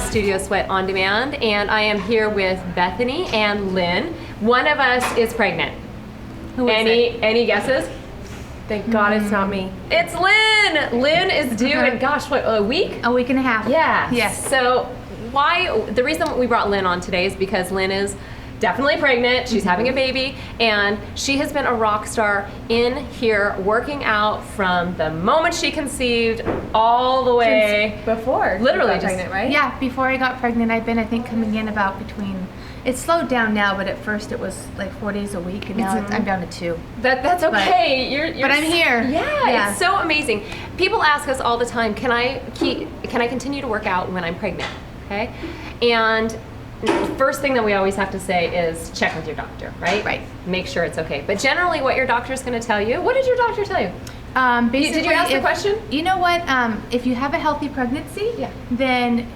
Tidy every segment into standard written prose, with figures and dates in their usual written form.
is Studio Sweat On Demand, and I am here with Bethany and Lynn. One of us is pregnant. Who is it? Any guesses? Thank God it's not me. It's Lynn! Lynn is due in, gosh, what, a week? A week and a half. Yeah. Yes. So the reason we brought Lynn on today is because Lynn is definitely pregnant. She's having a baby, and she has been a rock star in here working out from the moment she conceived all the way Before. literally you got pregnant, right? Yeah, before I got pregnant, I've been, I think, coming in about between, it's slowed down now, but at first it was like 4 days a week, and now I'm down to 2. That's okay. But I'm here. Yeah, it's so amazing. People ask us all the time, can I continue to work out when I'm pregnant? Okay, and first thing that we always have to say is check with your doctor, right? Right. Make sure it's okay. But generally, what your doctor's going to tell you. What did your doctor tell you? Basically, Did you ask the question? You know what? If you have a healthy pregnancy, then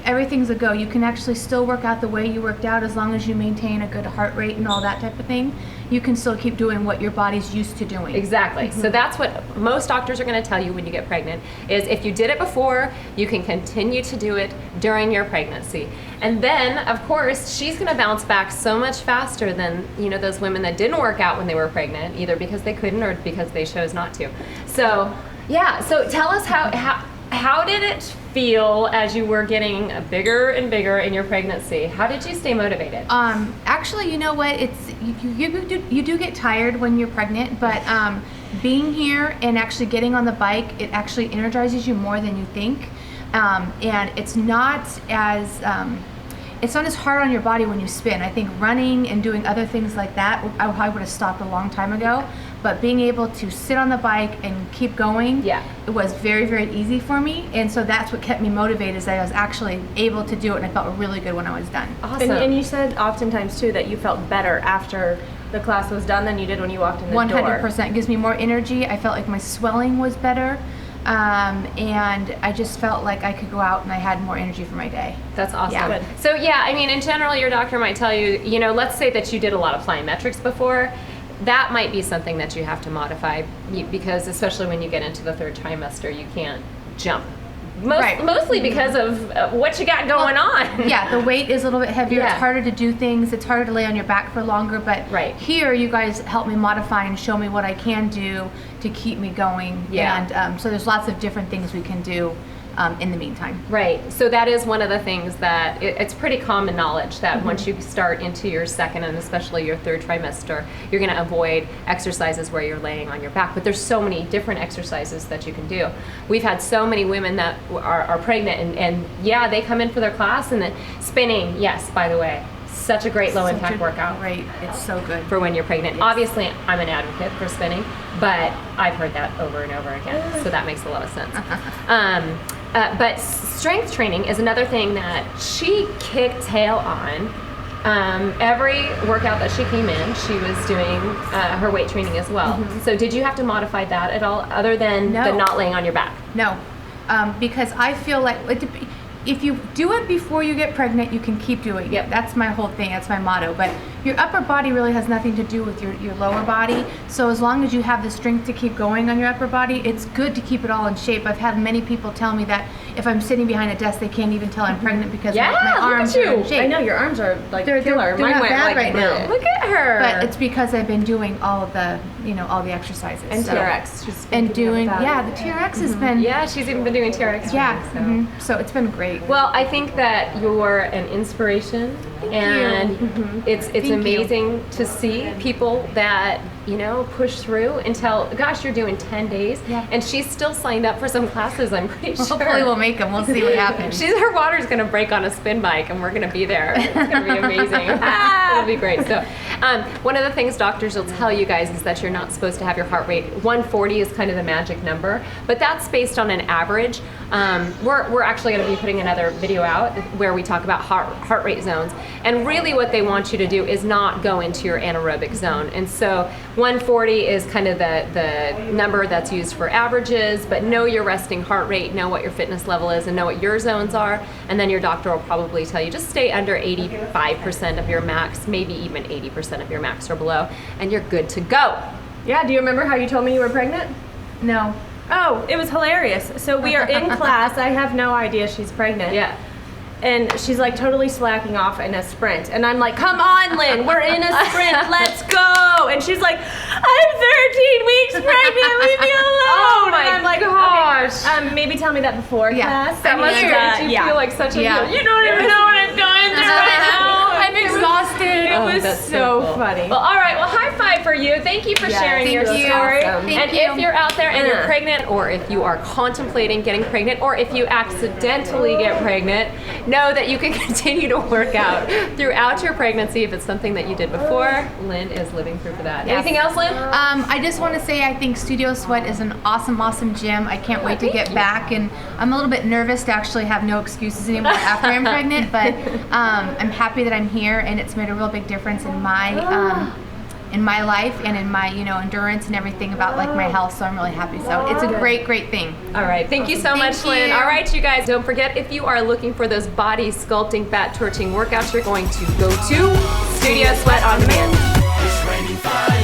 everything's a go. You can actually still work out the way you worked out as long as you maintain a good heart rate and all that type of thing. You can still keep doing what your body's used to doing. Exactly. So that's what most doctors are going to tell you when you get pregnant, is if you did it before, you can continue to do it during your pregnancy. And then, of course, she's going to bounce back so much faster than, those women that didn't work out when they were pregnant, either because they couldn't or because they chose not to. So, so tell us how did it feel as you were getting bigger and bigger in your pregnancy? How did you stay motivated? Actually, you know what? It's you do get tired when you're pregnant, but being here and actually getting on the bike, it actually energizes you more than you think, and it's not as hard on your body when you spin. I think running and doing other things like that, I would have stopped a long time ago. But being able to sit on the bike and keep going, it was very, very easy for me. And so that's what kept me motivated, is that I was actually able to do it, and I felt really good when I was done. Awesome. And you said oftentimes too that you felt better after the class was done than you did when you walked in the door. 100%. It gives me more energy. I felt like my swelling was better. And I just felt like I could go out and I had more energy for my day. That's awesome. Yeah. Good. So in general, your doctor might tell you, let's say that you did a lot of plyometrics before. That might be something that you have to modify, because especially when you get into the 3rd trimester, you can't jump. Mostly because of what you got going on. Yeah, the weight is a little bit heavier. Yeah. It's harder to do things. It's harder to lay on your back for longer. But here, you guys help me modify and show me what I can do to keep me going. Yeah. And so there's lots of different things we can do in the meantime. Right. So that is one of the things that it's pretty common knowledge that once you start into your 2nd and especially your 3rd trimester, you're going to avoid exercises where you're laying on your back. But there's so many different exercises that you can do. We've had so many women that are pregnant and they come in for their class, and then spinning, yes, by the way, such a great low impact workout. Right. It's so good. For when you're pregnant. Yes. Obviously, I'm an advocate for spinning, but I've heard that over and over again, so that makes a lot of sense. But strength training is another thing that she kicked tail on. Every workout that she came in, she was doing her weight training as well. So did you have to modify that at all, other than the not laying on your back? No, because I feel like if you do it before you get pregnant, you can keep doing it. That's my whole thing. That's my motto. But your upper body really has nothing to do with your lower body. So as long as you have the strength to keep going on your upper body, it's good to keep it all in shape. I've had many people tell me that if I'm sitting behind a desk, they can't even tell I'm pregnant because my arms are in shape. I know, your arms are like killer. They're Mine not went bad like right now. Look at her. But it's because I've been doing all of the, all the exercises. And TRX. Just and doing, the TRX has been. Yeah, she's even been doing TRX. Yeah, so it's been great. Well, I think that you're an inspiration, and it's amazing to see people that push through until, gosh, you're doing 10 days, and she's still signed up for some classes. I'm pretty sure. Hopefully we'll make them. We'll see what happens. Her water's going to break on a spin bike, and we're going to be there. It's going to be amazing. It'll be great. So, one of the things doctors will tell you guys is that you're not supposed to have your heart rate. 140 is kind of the magic number, but that's based on an average. We're actually going to be putting another video out where we talk about heart rate zones, and really what they want you to do is not go into your anaerobic zone. And so 140 is kind of the number that's used for averages, but know your resting heart rate, know what your fitness level is, and know what your zones are, and then your doctor will probably tell you just stay under 85% of your max, maybe even 80% of your max or below, and you're good to go. Yeah, do you remember how you told me you were pregnant? No. Oh, it was hilarious. So we are in class. I have no idea she's pregnant. Yeah. and she's like totally slacking off in a sprint. And I'm like, come on, Lynn, we're in a sprint, let's go. And she's like, I'm 13 weeks pregnant, leave me alone. Oh my and I'm like, gosh. okay, maybe tell me that before class. That must here. make you feel like such a Yeah. you don't even know what I'm going through right now. I'm exhausted. Oh, It was that's so cool. funny. Well, all right. Well, high five for you. Thank you for Yeah, sharing thank your you. story. Awesome. Thank And you. if you're out there and you're Yeah. pregnant, or if you are contemplating getting pregnant, or if you accidentally get pregnant, know that you can continue to work out throughout your pregnancy if it's something that you did before. Lynn is living proof of that. Yes. Anything else, Lynn? I just want to say I think Studio Sweat is an awesome gym. I can't wait to thank get you. back, and I'm a little bit nervous to actually have no excuses anymore after I'm pregnant, but I'm happy that I'm here, and it's made a real big difference in my life and in my endurance and everything about like my health, so I'm really happy. So it's a great thing. All right. Thank you so much, Thank Lynn. you. All right, you guys, don't forget, if you are looking for those body sculpting, fat torching workouts, you're going to go to Studio Sweat on Demand. It's raining fire.